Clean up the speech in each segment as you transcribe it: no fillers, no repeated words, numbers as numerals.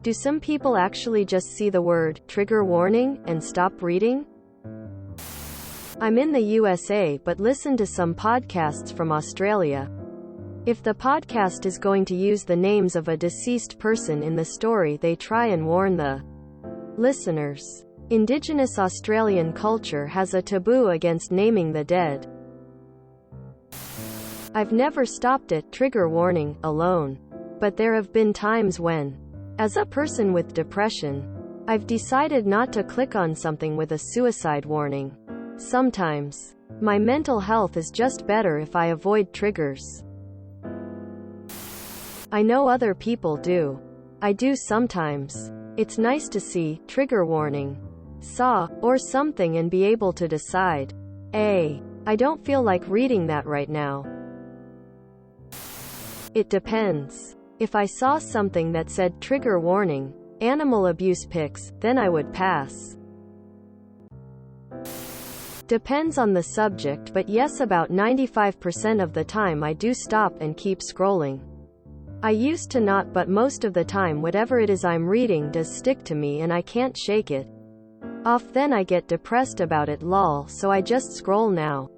Do some people actually just see the word trigger warning and stop reading? I'm in the USA but listen to some podcasts from Australia. If the podcast is going to use the names of a deceased person in the story, they try and warn the listeners. Indigenous Australian culture has a taboo against naming the dead. I've never stopped at trigger warning alone. But there have been times when, as a person with depression, I've decided not to click on something with a suicide warning. Sometimes, my mental health is just better if I avoid triggers. I know other people do. I do sometimes. It's nice to see trigger warning, saw, or something and be able to decide, I don't feel like reading that right now. It depends. If I saw something that said trigger warning, animal abuse pics, then I would pass. Depends on the subject, but yes, about 95% of the time I do stop and keep scrolling. I used to not, but most of the time whatever it is I'm reading does stick to me and I can't shake it off. Then I get depressed about it lol, so I just scroll now.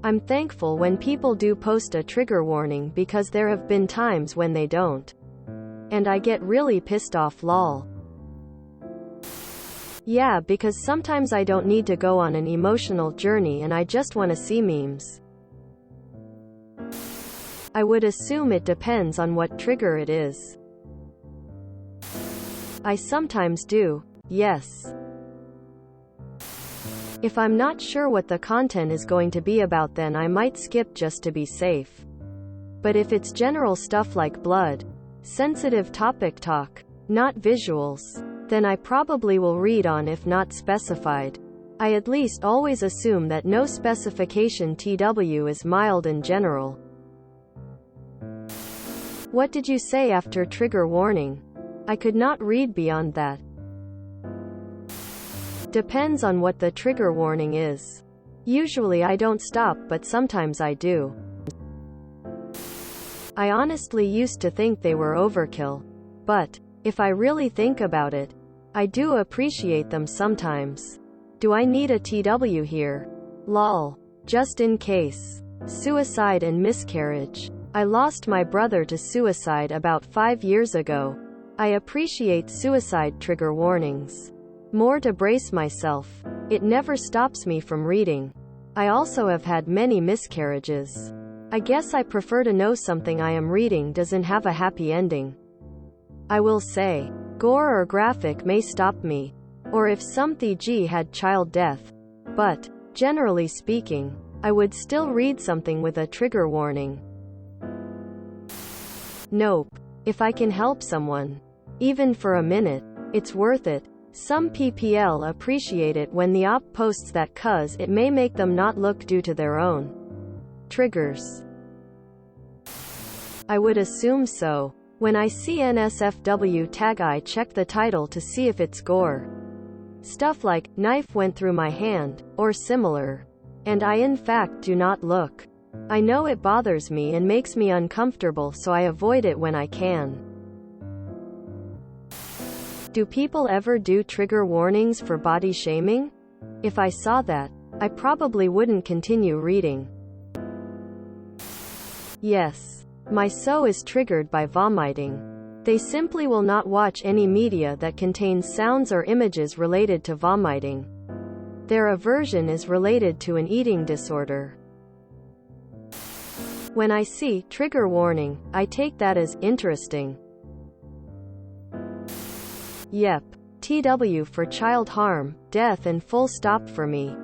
I'm thankful when people do post a trigger warning because there have been times when they don't. And I get really pissed off lol. Yeah, because sometimes I don't need to go on an emotional journey and I just want to see memes. I would assume it depends on what trigger it is. I sometimes do, yes. If I'm not sure what the content is going to be about, then I might skip just to be safe. But if it's general stuff like blood, sensitive topic talk, not visuals, then I probably will read on if not specified. I at least always assume that no specification TW is mild and general. What did you say after trigger warning? I could not read beyond that. Depends on what the trigger warning is. Usually I don't stop, but sometimes I do. I honestly used to think they were overkill. But, if I really think about it, I do appreciate them sometimes. Do I need a TW here? Lol. Just in case. Suicide and miscarriage. I lost my brother to suicide about 5 years ago. I appreciate suicide trigger warnings more to brace myself. It never stops me from reading. I also have had many miscarriages. I guess I prefer to know something I am reading doesn't have a happy ending. I will say, gore or graphic may stop me, or if some TG had child death. But, generally speaking, I would still read something with a trigger warning. Nope. If I can help someone, even for a minute, it's worth it. Some PPL appreciate it when the op posts that cuz it may make them not look due to their own triggers. I would assume so. When I see NSFW tag, I check the title to see if it's gore. Stuff like, knife went through my hand, or similar. And I in fact do not look. I know it bothers me and makes me uncomfortable, so I avoid it when I can. Do people ever do trigger warnings for body shaming? If I saw that, I probably wouldn't continue reading. Yes. My so is triggered by vomiting. They simply will not watch any media that contains sounds or images related to vomiting. Their aversion is related to an eating disorder. When I see trigger warning, I take that as interesting. Yep. TW for child harm, death and full stop for me.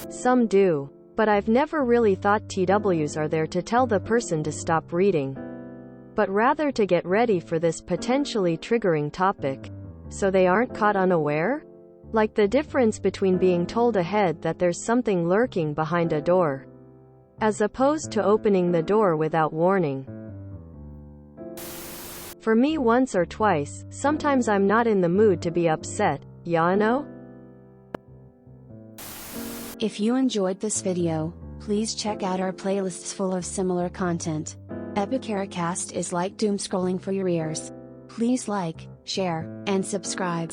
Some do. But I've never really thought TWs are there to tell the person to stop reading, but rather to get ready for this potentially triggering topic, so they aren't caught unaware? Like the difference between being told ahead that there's something lurking behind a door, as opposed to opening the door without warning. For me, once or twice, sometimes I'm not in the mood to be upset, ya know? If you enjoyed this video, please check out our playlists full of similar content. TooAfraidToAsk is like doom scrolling for your ears. Please like, share, and subscribe.